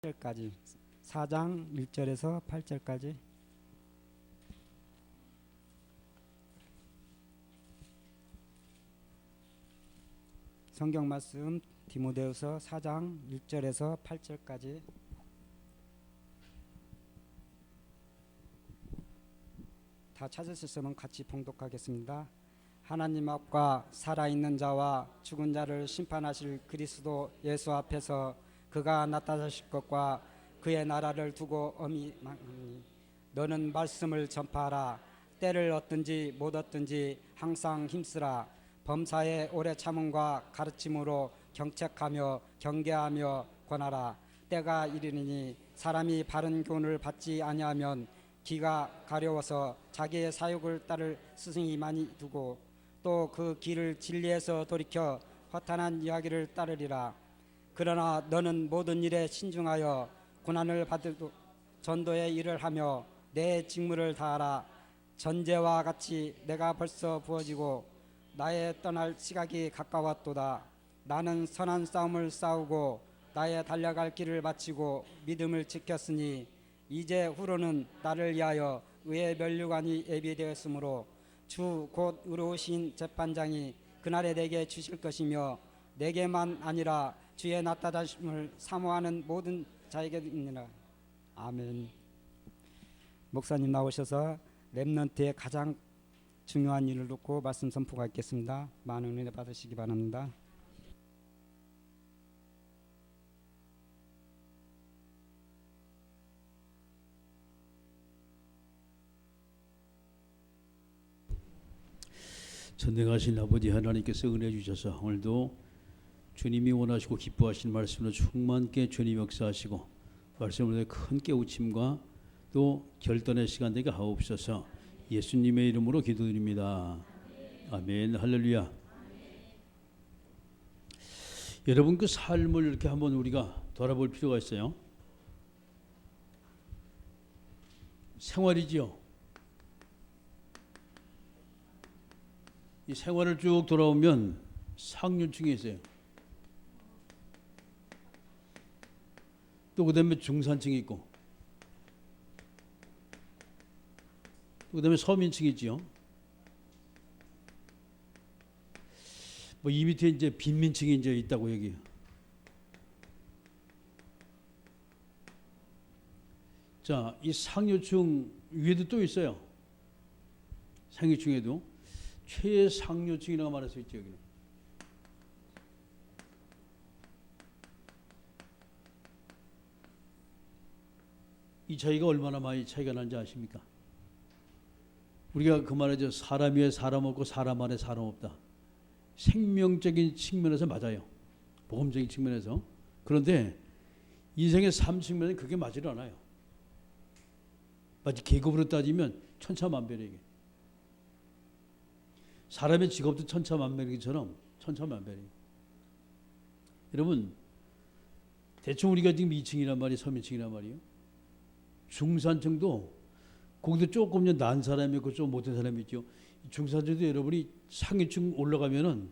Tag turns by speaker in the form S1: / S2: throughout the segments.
S1: 8절까지 4장 1절에서 8절까지 성경 말씀 디모데후서 4장 1절에서 8절까지 다 찾으셨으면 같이 봉독하겠습니다. 하나님 앞과 살아있는 자와 죽은 자를 심판하실 그리스도 예수 앞에서 그가 나타나실 것과 그의 나라를 두고 엄히 너는 말씀을 전파하라. 때를 얻든지 못 얻든지 항상 힘쓰라. 범사에 오래 참음과 가르침으로 경책하며 경계하며 권하라. 때가 이르리니 사람이 바른 교훈을 받지 아니하면 기가 가려워서 자기의 사욕을 따를 스승이 많이 두고 또 그 길을 진리에서 돌이켜 허탄한 이야기를 따르리라. 그러나 너는 모든 일에 신중하여 고난을 받을도 전도의 일을 하며 내 직무를 다하라. 전제와 같이 내가 벌써 부어지고 나의 떠날 시각이 가까웠도다. 나는 선한 싸움을 싸우고 나의 달려갈 길을 마치고 믿음을 지켰으니 이제 후로는 나를 위하여 의의 면류관이 예비되었으므로 주 곧 의로우신 재판장이 그날에 내게 주실 것이며 내게만 아니라 주의 나타나심을 사모하는 모든 자에게니라. 아멘. 목사님 나오셔서 렘넌트의 가장 중요한 일을 놓고 말씀 선포가 있겠습니다. 많은 은혜 받으시기 바랍니다.
S2: 전능하신 아버지 하나님께서 은혜 주셔서 오늘도 주님이 원하시고 기뻐하시는 말씀으로 충만케 주님 역사하시고 말씀으로 큰 깨우침과 또 결단의 시간 되게 하옵소서. 예수님의 이름으로 기도드립니다. 아멘. 할렐루야. 여러분 그 삶을 이렇게 한번 우리가 돌아볼 필요가 있어요. 생활이지요. 이 생활을 쭉 돌아오면 상류층에 있어요. 또 그다음에 중산층이 있고 또 그다음에 서민층이 있지요. 뭐 이 밑에 이제 빈민층이 이제 있다고 얘기해요. 자, 이 상류층 위에도 또 있어요. 상류층에도 최상류층이라고 말할 수 있죠. 여기는 이 차이가 얼마나 많이 차이가 나는지 아십니까? 우리가 그 말하죠. 사람 위에 사람 없고 사람 안에 사람 없다. 생명적인 측면에서 맞아요. 복음적인 측면에서. 그런데 인생의 삶 측면에는 그게 맞지 않아요. 마치 계급으로 따지면 천차만별이에요. 사람의 직업도 천차만별이기처럼 천차만별이에요. 여러분 대충 우리가 지금 2층이란 말이에요. 서민층이란 말이에요. 중산층도 거기도 조금 난 사람이 있고 좀 못된 사람이 있죠. 중산층도 여러분이 상위층 올라가면은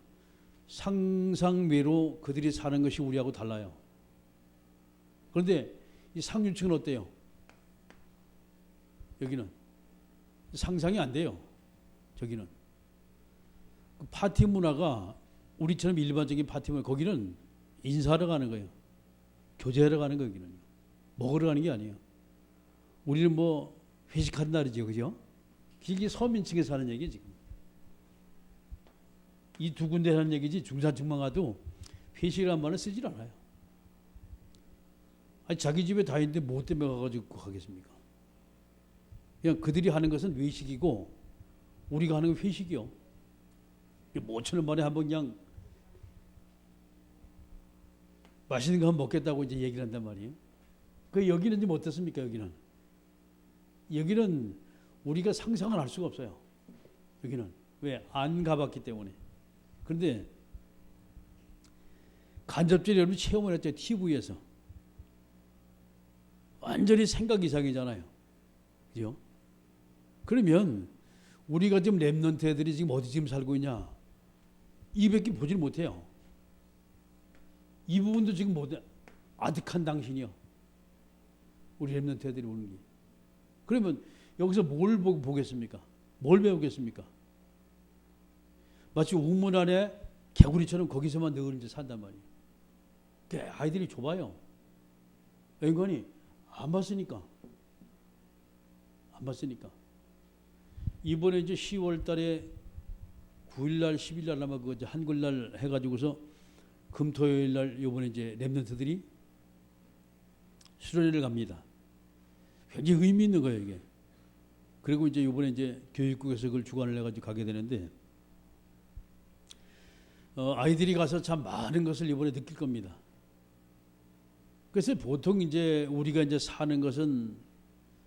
S2: 상상외로 그들이 사는 것이 우리하고 달라요. 그런데 이 상류층은 어때요? 여기는 상상이 안 돼요. 저기는 파티 문화가 우리처럼 일반적인 파티 문화, 거기는 인사하러 가는 거예요. 교제하러 가는 거예요. 여기는 먹으러 가는 게 아니에요. 우리는 뭐 회식하는 날이죠, 그죠? 이게 서민층에 사는 얘기 지금. 이 두 군데 하는 얘기지 중산층만 가도 회식이라는 말을 쓰질 않아요. 아니 자기 집에 다 있는데 뭐 때문에 가가지고 하겠습니까? 그냥 그들이 하는 것은 외식이고 우리가 하는 건 회식이요. 뭐 5천 원 만에 한번 그냥 맛있는 거 한번 먹겠다고 이제 얘기를 한단 말이에요. 그 여기는 지금 어떻습니까? 여기는 우리가 상상을 할 수가 없어요. 여기는 왜? 안 가봤기 때문에. 그런데 간접적으로 여러분 체험을 했죠. TV에서 완전히 생각 이상이잖아요. 그죠? 그러면 우리가 지금 렘넌트 애들이 지금 어디 지금 살고 있냐? 이밖에 보질 못해요. 이 부분도 지금 못 아득한 당신이요. 우리 렘넌트 애들이 오는 게. 그러면 여기서 뭘 보겠습니까? 뭘 배우겠습니까? 마치 우물 안에 개구리처럼 거기서만 늘 이제 산단 말이에요. 아이들이 좁아요. 인간이 안 봤으니까. 이번에 이제 10월 달에 9일 날, 10일 날 아마 그 한글날 해가지고서 금토요일 날 이번에 이제 렘넌트들이 수련회를 갑니다. 굉장히 의미 있는 거예요, 이게. 그리고 이제 이번에 이제 교육국에서 그걸 주관을 해가지고 가게 되는데, 아이들이 가서 참 많은 것을 이번에 느낄 겁니다. 그래서 보통 이제 우리가 이제 사는 것은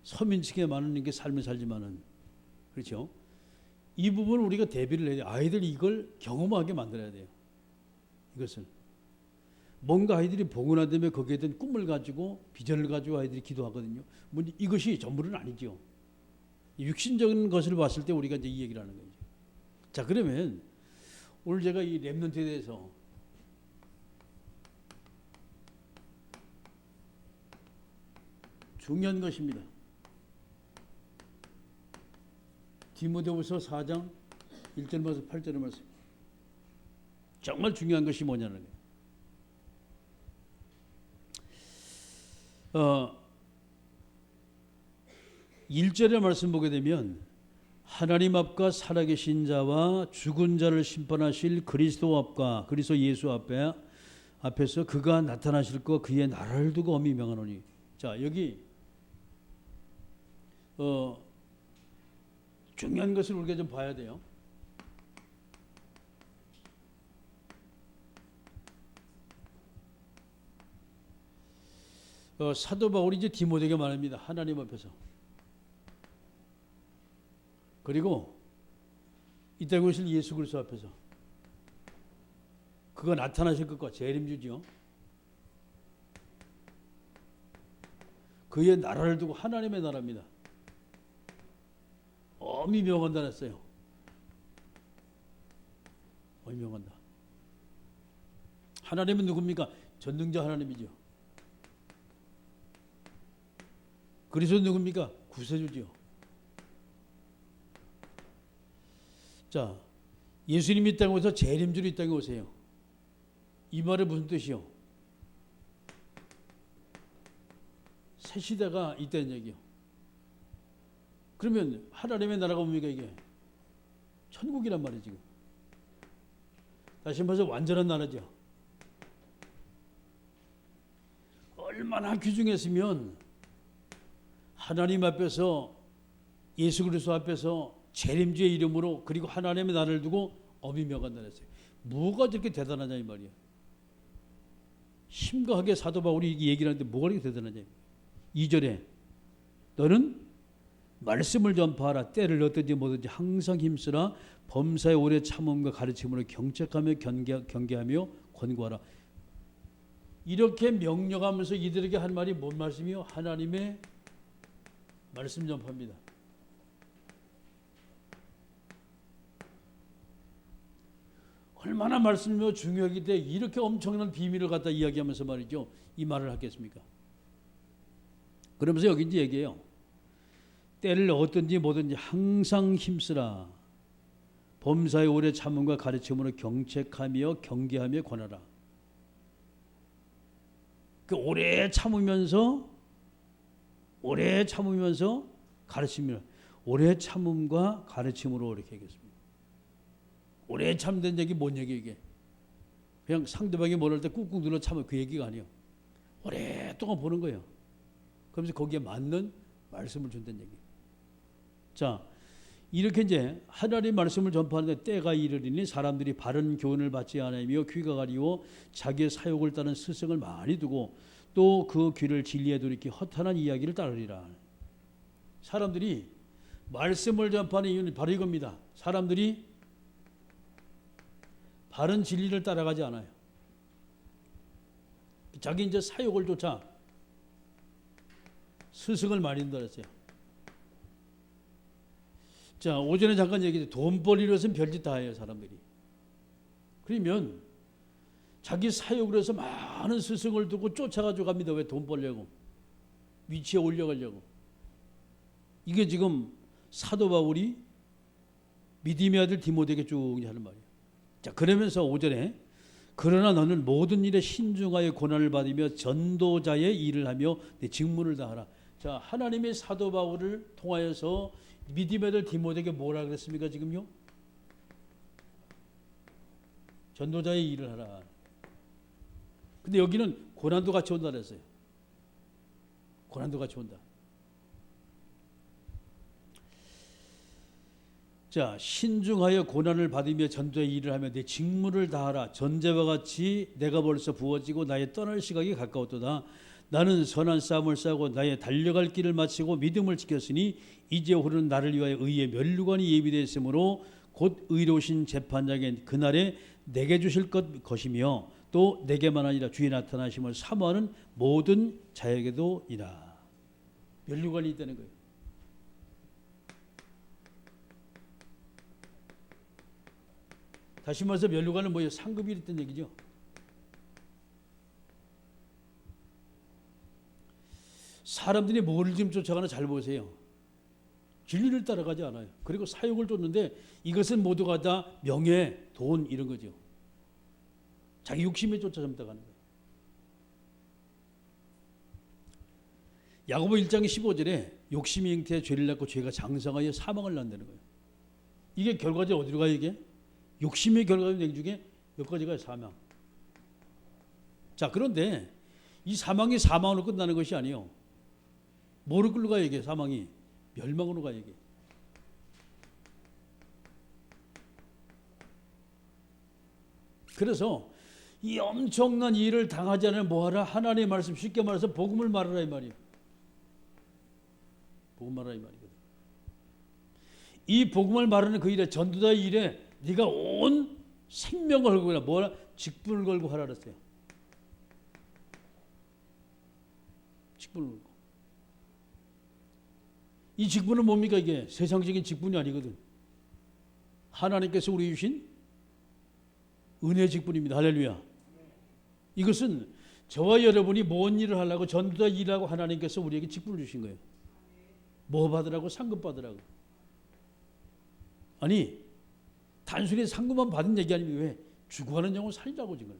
S2: 서민층에 많은 게 삶을 살지만은, 그렇죠? 이 부분을 우리가 대비를 해야 돼요. 아이들이 이걸 경험하게 만들어야 돼요. 이것을. 뭔가 아이들이 보고 난 다음에 거기에 대한 꿈을 가지고 비전을 가지고 아이들이 기도하거든요. 이것이 전부는 아니죠. 육신적인 것을 봤을 때 우리가 이제 이 얘기를 하는 거죠. 자, 그러면 오늘 제가 이 렘넌트에 대해서 중요한 것입니다. 디모데후서 4장 1절부터 8절의 말씀. 정말 중요한 것이 뭐냐는 거예요. 1절의 말씀 보게 되면 하나님 앞과 살아계신 자와 죽은 자를 심판하실 그리스도 앞과 그리스도 예수 앞에서 그가 나타나실 것 그의 나라를 두고 엄히 명하노니. 자, 여기 중요한 것을 우리가 좀 봐야 돼요. 사도 바울이 이제 디모데에게 말합니다. 하나님 앞에서. 그리고 이 땅에 오실 예수 그리스도 앞에서 그가 나타나실 것과 재림주죠. 그의 나라를 두고 하나님의 나라입니다. 엄히 명한다 했어요. 엄히 명한다. 하나님은 누굽니까? 전능자 하나님이죠. 그리스도 누굽니까? 구세주죠. 자, 예수님이 이 땅에 오셔서 재림주로 이 땅에 오세요. 이 말은 무슨 뜻이요? 새 시대가 있다는 얘기요. 그러면 하나님의 나라가 뭡니까 이게? 천국이란 말이에요 지금. 다시 말해서 완전한 나라죠. 얼마나 귀중했으면 하나님 앞에서 예수 그리스도 앞에서 재림주의 이름으로 그리고 하나님의 나라를 두고 엄히 명한다 했어요. 뭐가 저렇게 대단하냐 이 말이에요. 심각하게 사도 바울이 얘기를 하는데 뭐가 그렇게 대단하냐. 2절에 너는 말씀을 전파하라. 때를 어떤지 뭐든지 항상 힘쓰라. 범사의 오래 참음과 가르침으로 경책하며 경계하며 권고하라. 이렇게 명령하면서 이들에게 한 말이 뭔 말씀이요? 하나님의 말씀 전파입니다. 얼마나 말씀이 중요하기 때문에 이렇게 엄청난 비밀을 갖다 이야기하면서 말이죠. 이 말을 하겠습니까? 그러면서 여기 이제 얘기해요. 때를 어떤지 뭐든지 항상 힘쓰라. 범사의 오래 참음과 가르침으로 경책하며 경계하며 권하라. 그 오래 참으면서 가르치며 오래 참음과 가르침으로 이렇게 하겠습니다. 오래 참된 얘기 뭔 얘기 이게? 그냥 상대방이 뭐랄 때 꾹꾹 눌러 참아 그 얘기가 아니에요. 오랫동안 보는 거예요. 그러면서 거기에 맞는 말씀을 준다는 얘기. 자, 이렇게 이제 하나님 말씀을 전파하는데 때가 이르리니 사람들이 바른 교훈을 받지 않으며 귀가 가리워 자기의 사욕을 따른 스승을 많이 두고 또 그 귀를 진리에 돌이켜 허탄한 이야기를 따르리라. 사람들이 말씀을 전파하는 이유는 바로 이겁니다. 사람들이 바른 진리를 따라가지 않아요. 자기 이제 사욕을 쫓아 스승을 많이 둔다 했어요. 자, 오전에 잠깐 얘기했죠. 돈벌이로 해서는 별짓 다 해요, 사람들이. 그러면 자기 사욕을 해서 많은 스승을 두고 쫓아가지고 갑니다. 왜? 돈 벌려고. 위치에 올려가려고. 이게 지금 사도 바울이 믿음의 아들 디모데에게 쭉 하는 말이에요. 자, 그러면서 5절에 그러나 너는 모든 일에 신중하여 고난을 받으며 전도자의 일을 하며 내 직무를 다하라. 자, 하나님의 사도 바울을 통하여서 믿음의 아들 디모데에게 뭐라 그랬습니까 지금요? 전도자의 일을 하라. 근데 여기는 고난도 같이 온다 그랬어요. 고난도 같이 온다. 자, 신중하여 고난을 받으며 전도의 일을 하며 내 직무를 다하라. 전제와 같이 내가 벌써 부어지고 나의 떠날 시각이 가까웠도다. 나는 선한 싸움을 싸우고 나의 달려갈 길을 마치고 믿음을 지켰으니 이제 오르는 나를 위하여 의의 면류관이 예비되어 있으므로 곧 의로우신 재판장의 그날에 내게 주실 것이며 또 내게만 아니라 주의 나타나심을 사모하는 모든 자에게도이라. 면류관이 있다는 거예요. 다시 말해서 면류관은 뭐예요? 상급이 있다는 얘기죠. 사람들이 뭐를 지금 쫓아가나 잘 보세요. 진리를 따라가지 않아요. 그리고 사욕을 쫓는데 이것은 모두가 다 명예, 돈 이런 거죠. 자기 욕심에 쫓아 잡다가는 거예요. 야고보 1장 15절에 욕심이 잉태해 죄를 낳고 죄가 장성하여 사망을 낳는다는 거예요. 이게 결과적으로 어디로 가요 이게? 욕심의 결과적인 중에 몇 가지가 사망. 자, 그런데 이 사망이 사망으로 끝나는 것이 아니에요. 뭐로 끌고 가요 이게? 사망이 멸망으로 가요 이게. 그래서 이 엄청난 일을 당하지 않으면 뭐하라? 하나님의 말씀, 쉽게 말해서 복음을 말하라 이 말이에요. 복음 말하라 이 말이거든. 이 복음을 말하는 그 일에, 전도자의 일에 네가 온 생명을 걸고 해라. 뭐라? 직분을 걸고 하라 그랬어요. 직분을 걸고. 이 직분은 뭡니까 이게? 세상적인 직분이 아니거든. 하나님께서 우리 주신 은혜의 직분입니다. 할렐루야. 이것은 저와 여러분이 뭔 일을 하려고 전도자 일하고 하나님께서 우리에게 직분을 주신 거예요. 뭐 받으라고? 상급 받으라고. 아니 단순히 상급만 받은 얘기 아니면 왜? 죽어가는 영혼 살리라고 지금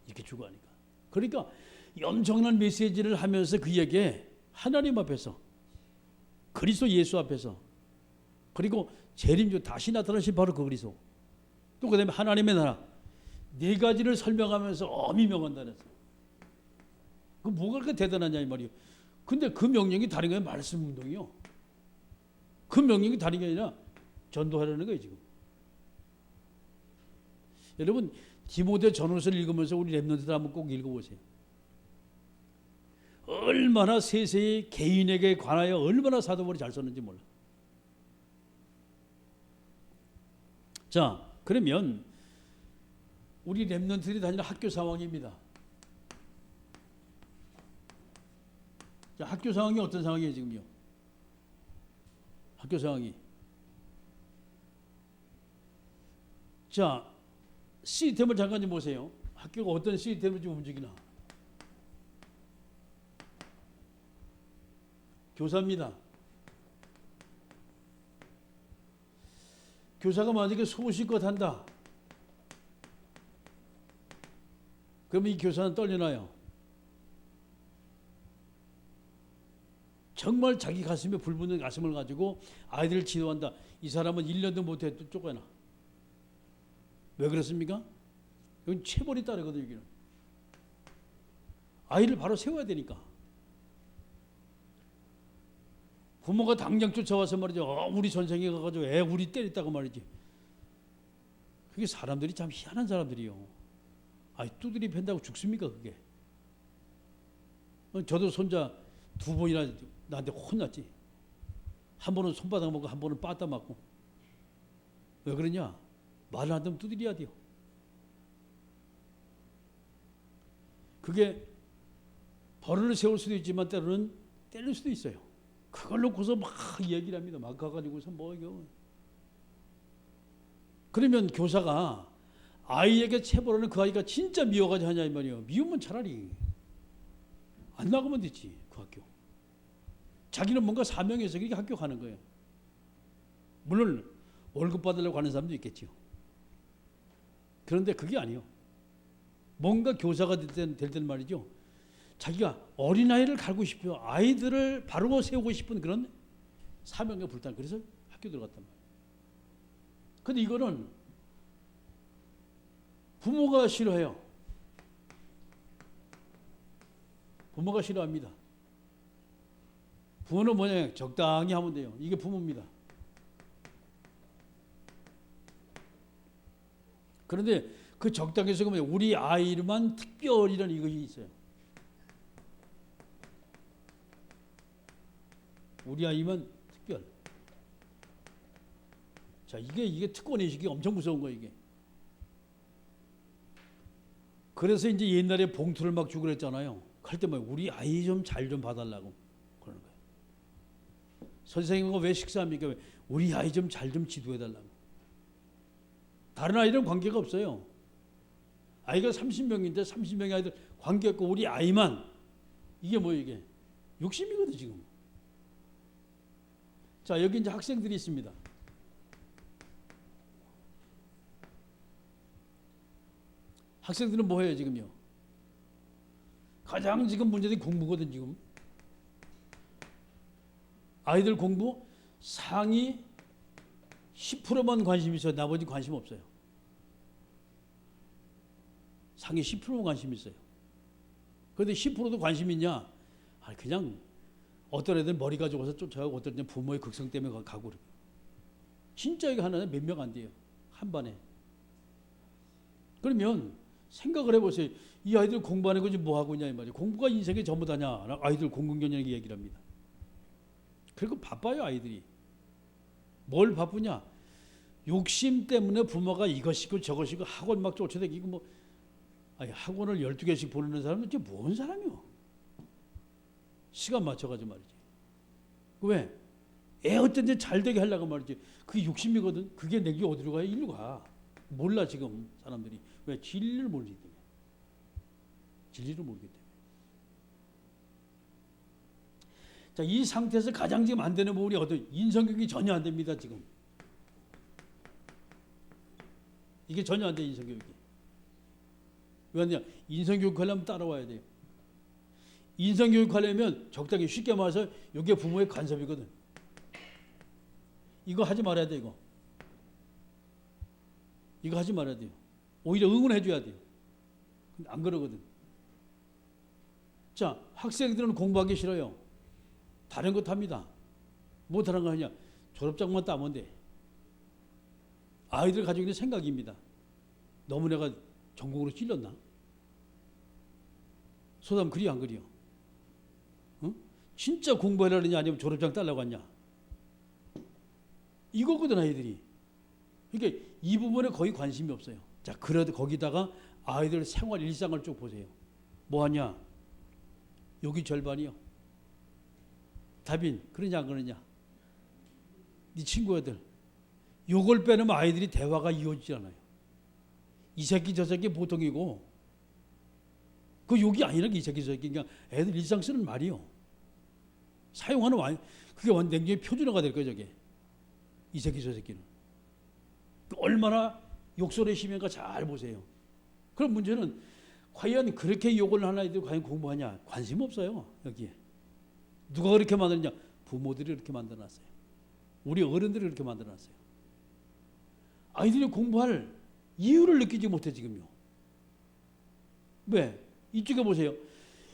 S2: 이렇게 죽어가니까. 그러니까 이 엄청난 메시지를 하면서 그에게 하나님 앞에서 그리스도 예수 앞에서 그리고 재림주 다시 나타나신 바로 그 그리스도 또 그 다음에 하나님의 나라 네 가지를 설명하면서 엄히 명한다는 그 뭐가 그렇게 대단하냐 이 말이에요. 근데 그 명령이 다른 게 말씀 운동이요. 그 명령이 다른 게 아니라 전도하라는 거예요 지금. 여러분 디모데 전후서를 읽으면서 우리 렘넌트들 한번 꼭 읽어보세요. 얼마나 세세히 개인에게 관하여 얼마나 사도 바울이 잘 썼는지 몰라. 자, 그러면 우리 렘넌트들이 다니는 학교 상황입니다. 자, 학교 상황이 어떤 상황이에요 지금요? 학교 상황이. 자, 시스템을 잠깐 좀 보세요. 학교가 어떤 시스템으로 좀 움직이나. 교사입니다. 교사가 만약에 소식껏 한다. 그러면 이 교사는 떨려나요. 정말 자기 가슴에 불붙는 가슴을 가지고 아이들을 지도한다. 이 사람은 1년도 못해 또 쫓겨나. 왜 그렇습니까? 여기 체벌이 따르거든요. 여기는. 아이를 바로 세워야 되니까. 부모가 당장 쫓아와서 말이죠. 우리 선생이 가가지고 애 우리 때렸다고 말이지. 그게 사람들이 참 희한한 사람들이요. 아이 두드리 팬다고 죽습니까 그게? 저도 손자 2번이나 나한테 혼났지. 한 번은 손바닥 맞고 한 번은 빠따 맞고. 왜 그러냐? 말을 안 듣면 두드려야 돼요. 그게 벌을 세울 수도 있지만 때로는 때릴 수도 있어요. 그걸 놓고서 막 얘기를 합니다. 막 가가지고서 뭐 이거. 그러면 교사가 아이에게 체벌하는 그 아이가 진짜 미워가지고 하냐 이 말이에요. 미우면 차라리 안 나가면 되지 그 학교. 자기는 뭔가 사명이 있어 그렇게 학교 가는 거예요. 물론 월급 받으려고 하는 사람도 있겠죠. 그런데 그게 아니에요. 뭔가 교사가 될 때는 말이죠. 자기가 어린아이를 가르고 싶어요. 아이들을 바로 세우고 싶은 그런 사명에 불타는, 그래서 학교 들어갔단 말이에요. 근데 이거는 부모가 싫어해요. 부모가 싫어합니다. 부모는 뭐냐, 적당히 하면 돼요. 이게 부모입니다. 그런데 그 적당해서 그러면 우리 아이만 특별이라는 이것이 있어요. 우리 아이만 특별. 자, 이게 특권의식이 엄청 무서운 거예요, 이게. 그래서 이제 옛날에 봉투를 막 주고 그랬잖아요. 할 때 뭐 우리 아이 좀 잘 좀 봐달라고 그러는 거예요. 선생님과 왜 식사합니까? 왜? 우리 아이 좀 잘 좀 지도해달라고. 다른 아이들은 관계가 없어요. 아이가 30명인데 30명의 아이들 관계 없고 우리 아이만, 이게 뭐 이게 욕심이거든 지금. 자, 여기 이제 학생들이 있습니다. 학생들은 뭐 해요 지금요? 가장 지금 문제된 공부거든 지금. 아이들 공부 상위 10%만 관심이 있어요. 나머지 관심 없어요. 상위 10%만 관심 있어요. 그런데 10%도 관심 있냐? 그냥 어떤 애들 머리가 좋아서 쫓아가고 어떤 애들 부모의 극성 때문에 가고 그래요. 진짜 이거 하나에 몇 명 안 돼요. 한 반에. 그러면 생각을 해보세요. 이 아이들 공부 안 하고 지금 뭐 하고 있냐 이 말이에요. 공부가 인생의 전부다냐. 아이들 공공연하게 얘기를 합니다. 그리고 바빠요 아이들이. 뭘 바쁘냐? 욕심 때문에 부모가 이것이고 저것이고 학원 막 쫓아다니고 뭐, 아니 학원을 12개씩 보내는 사람은 진짜 뭔 사람이요? 시간 맞춰가지고 말이지. 왜? 애 어쩐지 잘 되게 하려고 말이지. 그게 욕심이거든. 그게 내게 어디로 가요? 일로 가. 몰라 지금 사람들이. 왜? 진리를 모르기 때문에. 진리를 모르기 때문에. 자, 이 상태에서 가장 지금 안 되는 부분이 어떤, 인성교육이 전혀 안 됩니다 지금. 이게 전혀 안 돼, 인성교육이. 왜 그러냐? 인성교육 하려면 따라와야 돼요. 인성교육 하려면 적당히 쉽게 말해서 이게 부모의 간섭이거든. 이거 하지 말아야 돼, 이거. 이거 하지 말아야 돼요. 오히려 응원해 줘야 돼요. 근데 안 그러거든. 자, 학생들은 공부하기 싫어요. 다른 것 합니다. 뭐 다른 거 하냐? 졸업장만 따면 돼. 아이들 가지고 있는 생각입니다. 너무 내가 전공으로 찔렸나? 소담 그리 안 그리요? 응? 진짜 공부하려느냐 아니면 졸업장 따려고 하냐? 이거거든 아이들이. 그러니까 이 부분에 거의 관심이 없어요. 자, 그래도 거기다가 아이들 생활 일상을 쭉 보세요. 뭐 하냐? 여기 절반이요. 다빈 그러냐 안 그러냐? 네 친구들 요걸 빼놓으면 아이들이 대화가 이어지지 않아요. 이 새끼 저 새끼 보통이고 그 욕이 아니라 이 새끼 저 새끼 그냥 애들 일상 쓰는 말이요. 사용하는 그게 완전히 표준화가 될 거예요. 저게 이 새끼 저 새끼는 얼마나 욕설의 심해가 잘 보세요. 그럼 문제는 과연 그렇게 욕을 하는 아이들이 과연 공부하냐? 관심 없어요. 여기에 누가 그렇게 만드느냐? 부모들이 그렇게 만들어놨어요. 우리 어른들이 그렇게 만들어놨어요. 아이들이 공부할 이유를 느끼지 못해 지금요. 왜? 이쪽에 보세요.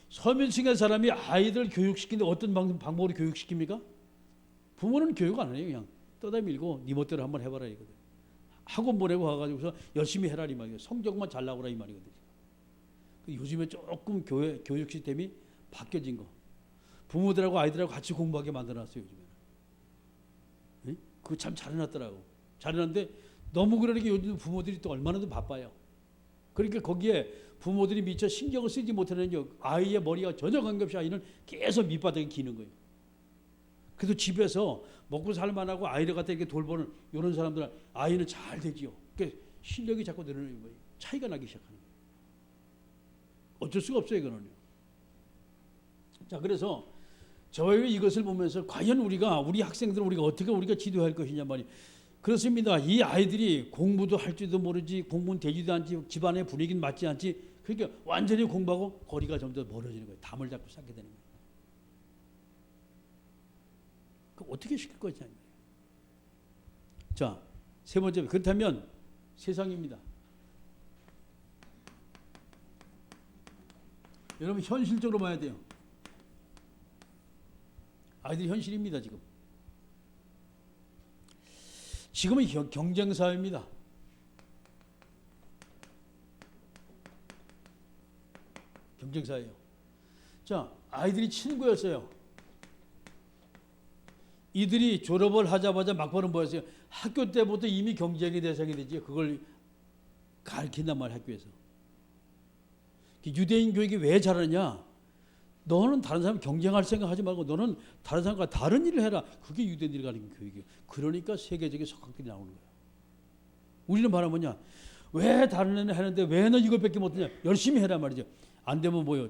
S2: 서민층의 사람이 아이들 교육시키는데 어떤 방법으로 교육시킵니까? 부모는 교육 안 해요. 그냥 떠다 밀고 네 멋대로 한번 해봐라 이거든. 학원 보내고 와가지고서 열심히 해라 이 말이에요. 성적만 잘 나오라 이 말이거든요. 요즘에 조금 교육 시스템이 바뀌어진 거. 부모들하고 아이들하고 같이 공부하게 만들어놨어요 요즘에는. 네? 그거 참 잘해놨더라고. 잘해놨는데 너무 그러니까 요즘 부모들이 또 얼마나 더 바빠요. 그러니까 거기에 부모들이 미처 신경을 쓰지 못하는 아이의 머리가 전혀 관계없이 아이는 계속 밑바닥에 기는 거예요. 그래도 집에서 먹고 살만하고 아이를 갖다 이렇게 돌보는 이런 사람들은 아이는 잘 되지요. 그러니까 실력이 자꾸 늘어나는 거예요. 차이가 나기 시작하는 거예요. 어쩔 수가 없어요, 이거는요. 자, 그래서 저희가 이것을 보면서 과연 우리 학생들은 어떻게 지도할 것이냐 말이에요. 그렇습니다. 이 아이들이 공부도 할 줄도 모르지, 공부는 되지도 않지, 집안의 분위기는 맞지 않지. 그러니까 완전히 공부하고 거리가 점점 멀어지는 거예요. 담을 잡고 쌓게 되는 거예요. 그럼 어떻게 시킬 거냐. 자, 세 번째, 그렇다면 세상입니다. 여러분 현실적으로 봐야 돼요. 아이들이 현실입니다. 지금은 경쟁 사회입니다. 경쟁 사회예요. 자, 아이들이 친구였어요. 이들이 졸업을 하자마자 막바로 뭐였어요? 학교 때부터 이미 경쟁의 대상이 되지. 그걸 가르친단 말이에요, 학교에서. 유대인 교육이 왜 잘하냐? 너는 다른 사람 경쟁할 생각하지 말고 너는 다른 사람과 다른 일을 해라. 그게 유대인들이 가르치는 교육이에요. 그러니까 세계적인 석학들이 나오는 거예요. 우리는 말하면 뭐냐? 왜 다른 애는 하는데 왜 너 이것밖에 못하냐? 열심히 해라 말이죠. 안 되면 뭐요?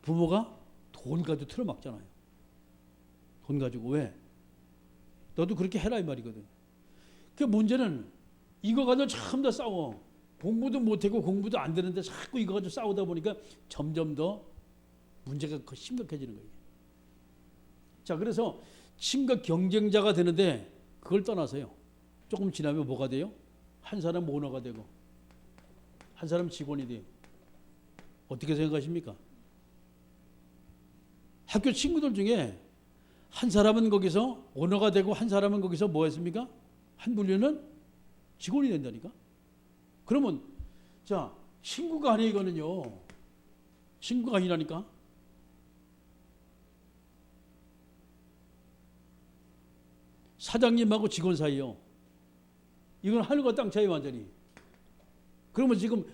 S2: 부모가 돈 가지고 틀어막잖아요. 돈 가지고 왜? 너도 그렇게 해라 이 말이거든. 그 문제는 이거 가지고 참 더 싸워. 공부도 못하고 공부도 안 되는데 자꾸 이거 가지고 싸우다 보니까 점점 더 문제가 심각해지는 거예요. 자, 그래서 친구 경쟁자가 되는데 그걸 떠나서요. 조금 지나면 뭐가 돼요? 한 사람 오너가 되고 한 사람 직원이 돼요. 어떻게 생각하십니까? 학교 친구들 중에 한 사람은 거기서 오너가 되고 한 사람은 거기서 뭐 했습니까? 한 분류는 직원이 된다니까? 그러면 자, 친구가 아니에요, 이거는요. 친구가 아니라니까? 사장님하고 직원 사이요. 이건 하늘과 땅 차이 완전히. 그러면 지금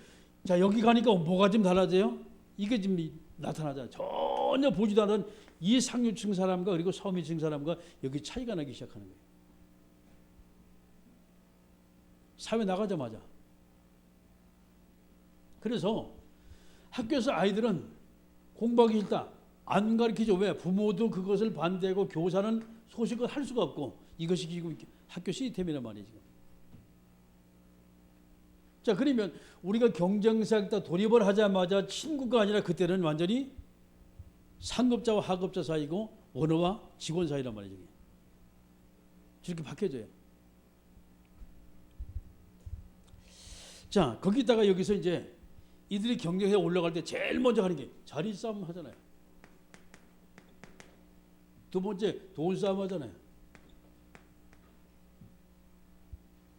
S2: 자, 여기 가니까 뭐가 좀 달라져요? 이게 지금 나타나잖아요. 전혀 보지도 않은 이 상류층 사람과 그리고 서민층 사람과 여기 차이가 나기 시작하는 거예요. 사회 나가자마자. 그래서 학교에서 아이들은 공부하기 싫다. 안 가르치죠. 왜? 부모도 그것을 반대하고 교사는 소식을 할 수가 없고 이것이 지금 학교 시스템이란 말이에요. 지금. 자, 그러면 우리가 경쟁사에 돌입을 하자마자 친구가 아니라 그때는 완전히 상급자와 하급자 사이고 오너와 직원 사이란 말이죠. 저렇게 바뀌어져요. 자, 거기다가 여기서 이제 이들이 경쟁에 올라갈 때 제일 먼저 하는 게 자리 싸움 하잖아요. 두 번째 돈 싸움 하잖아요.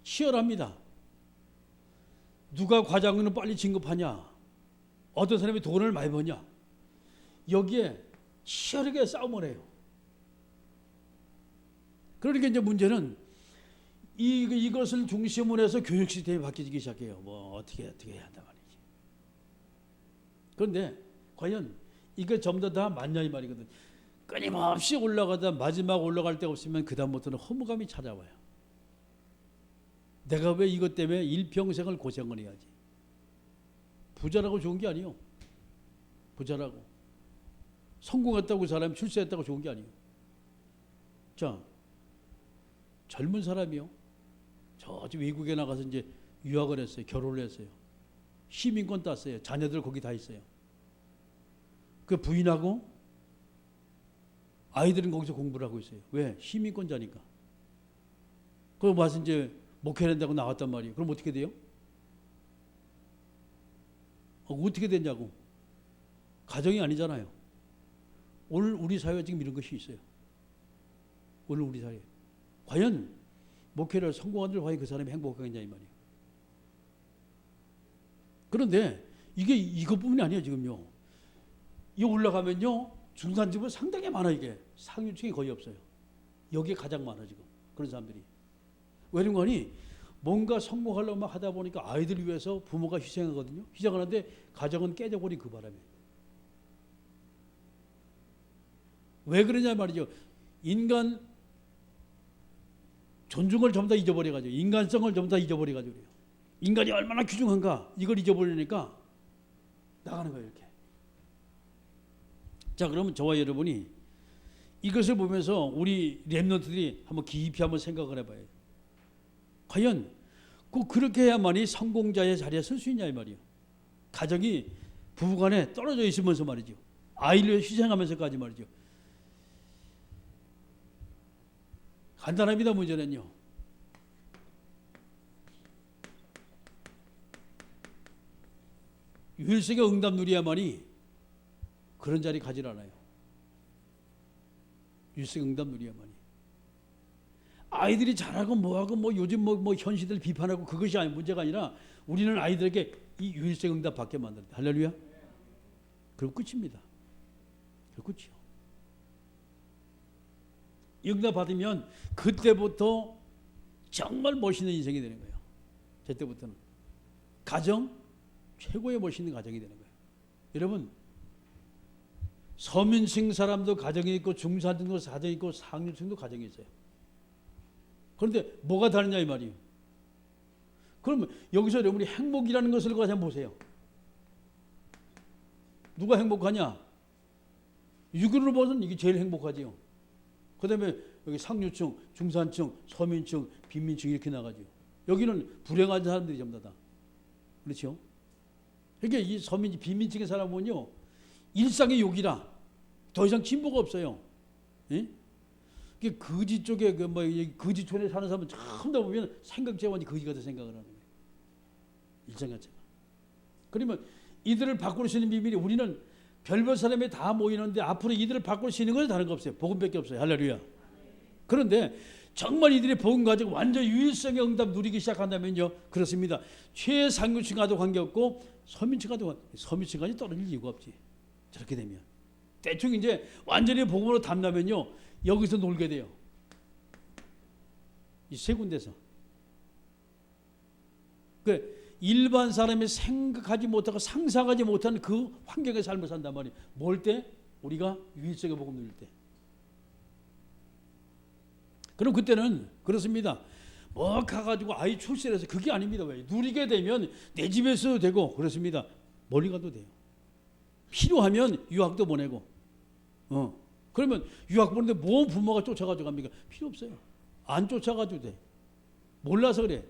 S2: 치열합니다. 누가 과장을 빨리 진급하냐? 어떤 사람이 돈을 많이 버냐? 여기에 치열하게 싸움을 해요. 그러니까 이제 문제는 이것을 중심으로 해서 교육 시스템이 바뀌기 시작해요. 뭐 어떻게 해야 한다 말이지. 그런데 과연 이거 전부 다 맞냐 이 말이거든. 끊임없이 올라가다 마지막 올라갈 데 없으면 그 다음부터는 허무감이 찾아와요. 내가 왜 이것 때문에 일평생을 고생을 해야지. 부자라고 좋은 게 아니에요. 부자라고. 성공했다고 사람이 출세했다고 좋은 게 아니에요. 자, 젊은 사람이요. 저 외국에 나가서 이제 유학을 했어요. 결혼을 했어요. 시민권 땄어요. 자녀들 거기 다 있어요. 그 부인하고 아이들은 거기서 공부를 하고 있어요. 왜? 시민권자니까. 그럼 와서 이제 목회를 한다고 나왔단 말이에요. 그럼 어떻게 돼요? 어떻게 됐냐고. 가정이 아니잖아요. 오늘 우리 사회에 지금 이런 것이 있어요. 오늘 우리 사회에. 과연 목회를 성공한 줄 과연 그 사람이 행복하겠냐 이 말이에요. 그런데 이게 이것뿐만이 아니에요 지금요. 이 올라가면요 중산층은 상당히 많아. 이게 상류층이 거의 없어요. 여기에 가장 많아 지금 그런 사람들이. 왜 그런 거니? 뭔가 성공하려고 막 하다 보니까 아이들을 위해서 부모가 희생하거든요. 희생하는데 가정은 깨져버린 그 바람에. 왜 그러냐 말이죠. 인간 존중을 전부 다 잊어버려가지고 인간성을 전부 다 잊어버려가지고 그래요. 인간이 얼마나 귀중한가 이걸 잊어버리니까 나가는 거예요 이렇게. 자, 그러면 저와 여러분이 이것을 보면서 우리 렘넌트들이 한번 깊이 한번 생각을 해봐요. 과연 꼭 그렇게 해야만이 성공자의 자리에 설 수 있냐 이 말이에요. 가정이 부부간에 떨어져 있으면서 말이죠. 아이를 희생하면서까지 말이죠. 간단합니다. 문제는요. 유일성의 응답 누려야만이 그런 자리 가질 않아요. 유일성의 응답 누려야만이. 아이들이 잘하고 뭐하고 뭐 요즘 뭐 현실을 비판하고 그것이 아니 문제가 아니라 우리는 아이들에게 이 유일성 응답 받게 만든다. 할렐루야. 그럼 끝입니다. 그럼 끝이요. 응답 받으면 그때부터 정말 멋있는 인생이 되는 거예요. 그때부터는 가정 최고의 멋있는 가정이 되는 거예요. 여러분 서민층 사람도 가정이 있고 중산층도 가정이 있고 상류층도 가정이 있어요. 그런데 뭐가 다르냐 이 말이에요. 그러면 여기서 여러분이 행복이라는 것을 가서 보세요. 누가 행복하냐? 육으로 보면 이게 제일 행복하지요. 그 다음에 여기 상류층, 중산층, 서민층, 빈민층 이렇게 나가죠. 여기는 불행한 사람들이 전부 다. 그렇죠? 그러니까 이 서민, 빈민층의 사람은요, 일상의 욕이라 더 이상 진보가 없어요. 예? 거지 쪽에 거지촌에 사는 사람은 처음 다 보면 생각제가 완전 거지 같은 생각을 하는 거예요. 일상 자체가. 그러면 이들을 바꿀 수 있는 비밀이 우리는 별별 사람이 다 모이는데 앞으로 이들을 바꿀 수 있는 것은 다른 거 없어요. 복음밖에 없어요. 할렐루야. 그런데 정말 이들이 복음 가지고 완전 유일성의 응답 누리기 시작한다면요. 그렇습니다. 최상류층과도 관계없고 서민층까지 떨어질 이유가 없지. 저렇게 되면. 대충 이제 완전히 복음으로 담나면요. 여기서 놀게 돼요. 이 세 군데서. 일반 사람이 생각하지 못하고 상상하지 못하는 그 환경의 삶을 산단 말이에요. 뭘 때? 우리가 유일성의 복음 누릴 때. 그럼 그때는 그렇습니다. 뭐 가가지고 아이 출세해서 그게 아닙니다. 왜? 누리게 되면 내 집에 있어도 되고 그렇습니다. 멀리 가도 돼요. 필요하면 유학도 보내고. 그러면 유학 보는데 뭔 부모가 쫓아가지고 갑니까? 필요 없어요. 안 쫓아가도 돼. 몰라서 그래.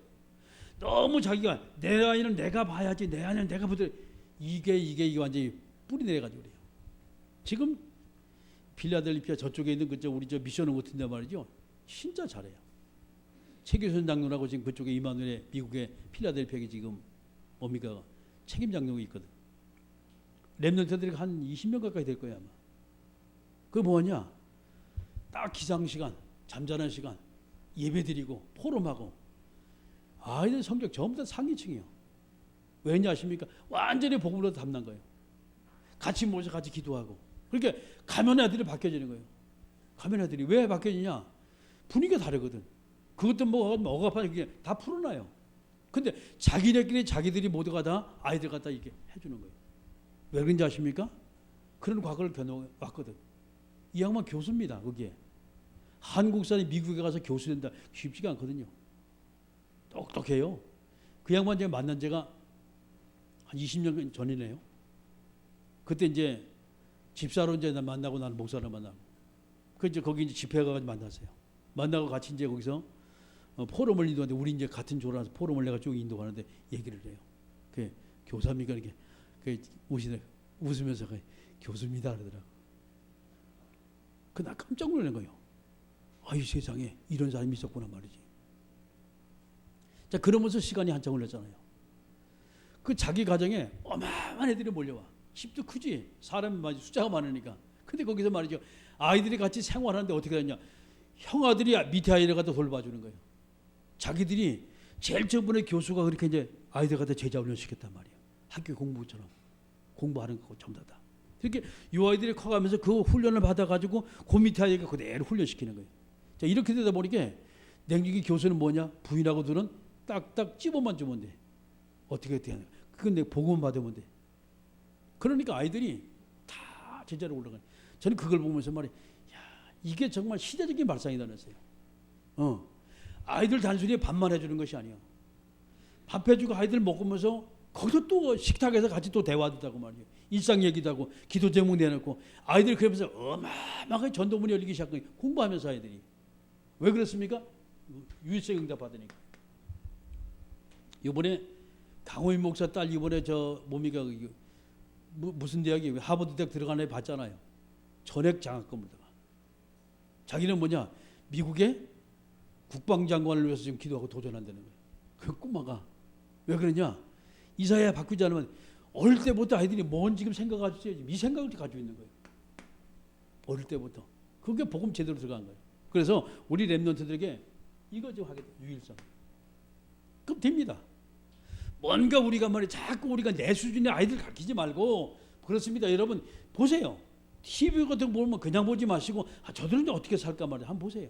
S2: 너무 자기가 내 아이는 내가 봐야지, 내 아이는 내가 보더 이게 완전히 뿌리 내려가지고 그래요. 지금 필라델피아 저쪽에 있는 우리 미션 같은데 말이죠. 진짜 잘해요. 최규선 장로라고 지금 그쪽에 이마누엘의 미국의 필라델피아에 지금 뭡니까 책임 장로가 있거든. 렘넌트들이 한 20명 가까이 될 거야 아마. 그게 뭐냐? 딱 기상 시간, 잠자는 시간, 예배드리고 포럼하고 아이들 성격 전부 다 상위층이에요. 왜냐 아십니까? 완전히 복음으로 담난 거예요. 같이 모여서 같이 기도하고. 그러니까 가면 애들이 바뀌어지는 거예요. 가면 애들이 왜 바뀌어지냐? 분위기가 다르거든. 그것도 뭐가 억압하는 게 다 풀어놔요. 근데 자기들이 모두가 다 아이들 갖다 이렇게 해주는 거예요. 왜 그런지 아십니까? 그런 과거를 겨눠왔거든. 이 양반 교수입니다. 거기에. 한국 사람이 미국에 가서 교수 된다. 쉽지가 않거든요. 똑똑해요. 그 양반 제가 만난 지가 한 20년 전이네요. 그때 이제 집사로 이제 만나고 나는 목사를 만나고. 거기 이제 집회 가가지고 만났어요. 만나고 같이 이제 거기서 포럼을 인도하는데 우리 이제 같은 조라서 포럼을 내가 쭉 인도하는데 얘기를 해요. 그 교사입니까 이렇게 웃으면서 교수입니다 그러더라고. 나 깜짝 놀란 거예요. 이 세상에 이런 사람이 있었구나 말이지. 자 그러면서 시간이 한참 흘렀잖아요. 그 자기 가정에 어마어마한 애들이 몰려와. 집도 크지. 사람이 숫자가 많으니까. 근데 거기서 말이죠. 아이들이 같이 생활하는데 어떻게 되냐. 형아들이 밑에 아이들 갖다 돌봐주는 거예요. 자기들이 제일 저번에 교수가 그렇게 이제 아이들 갖다 제자 훈련 시켰단 말이에요. 학교 공부처럼 공부하는 거 전부 다. 이렇게 이 아이들이 커가면서 그 훈련을 받아가지고 그 밑에 아이가 그대로 훈련시키는 거예요. 자 이렇게 되다 보니까 냉정히 교수는 뭐냐? 부인하고들은 딱딱 찝어만 주면 돼. 어떻게 하냐? 그건 내 복음만 받으면 돼. 그러니까 아이들이 다 제자로 올라가요. 저는 그걸 보면서 말이에요. 이게 정말 시대적인 발상이다 그랬어요. 아이들 단순히 밥만 해주는 것이 아니에요. 밥 해주고 아이들 먹으면서 거기서 또 식탁에서 같이 또 대화하다고 말이에요. 일상 얘기도 하고 기도 제목 내놓고 아이들이 그러면서 어마어마하게 전도문이 열리기 시작해요. 공부하면서 아이들이. 왜 그렇습니까? 유일성 응답 받으니까. 이번에 강호인 목사 딸 이번에 저 뭡니까 무슨 대학이 하버드 대학 들어가나 봤잖아요. 전액 장학금으로다가. 자기는 뭐냐 미국의 국방장관을 위해서 지금 기도하고 도전한다는 거예요. 그 꼬마가 왜 그러냐? 이사야 바꾸지 않으면 어릴 때부터 아이들이 뭔 지금 생각을 가지고 있어야지. 이 생각을 가지고 있는 거예요. 어릴 때부터. 그게 복음 제대로 들어간 거예요. 그래서 우리 랩런트들에게 이거 좀 하게 돼요. 유일성. 그럼 됩니다. 뭔가 우리가 말이야 자꾸 우리가 내 수준의 아이들 가르치지 말고 그렇습니다. 여러분 보세요. TV 같은 거 보면 그냥 보지 마시고 저들은 어떻게 살까 말이야. 한번 보세요.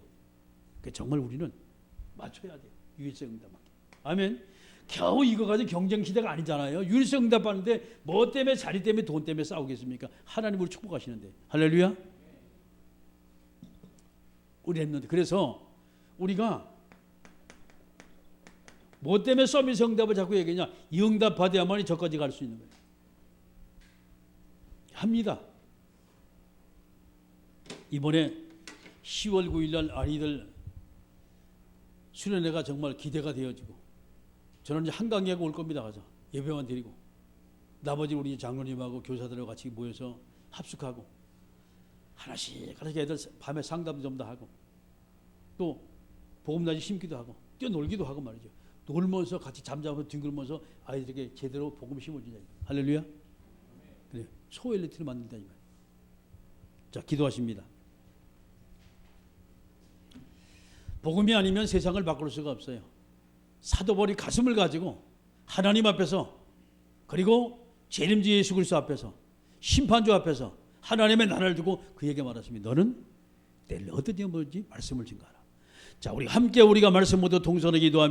S2: 정말 우리는 맞춰야 돼요. 유일성 응답하게. 아멘. 겨우 이거 가지고 경쟁 시대가 아니잖아요. 유일성 응답하는데 뭐 때문에 자리 때문에 돈 때문에 싸우겠습니까? 하나님으로 축복하시는데. 할렐루야. 우리 했는데 그래서 우리가 뭐 때문에 서비스 응답을 자꾸 얘기하냐? 이 응답 받아야만이 저까지 갈 수 있는 거예요. 합니다. 이번에 10월 9일 날 아이들 수련회가 정말 기대가 되어지고 저는 이제 한강예고 올 겁니다. 가서 예배만 드리고 나머지 우리 장로님하고 교사들하고 같이 모여서 합숙하고 하나씩 애들 밤에 상담 좀 더 하고 또 복음단지 심기도 하고 뛰어놀기도 하고 말이죠. 놀면서 같이 잠자면서 뒹굴면서 아이들에게 제대로 복음 심어주자. 할렐루야. 그래 소엘리티를 만든다 이 말. 자 기도하십니다. 복음이 아니면 세상을 바꿀 수가 없어요. 사도벌이 가슴을 가지고 하나님 앞에서 그리고 재림주 예수 그리스도 앞에서 심판주 앞에서 하나님의 나라를 두고 그에게 말했습니다. 너는 내일 어디에 뭐지 말씀을 증거하라. 자 우리 함께 우리가 말씀 모두 동서로 기도하며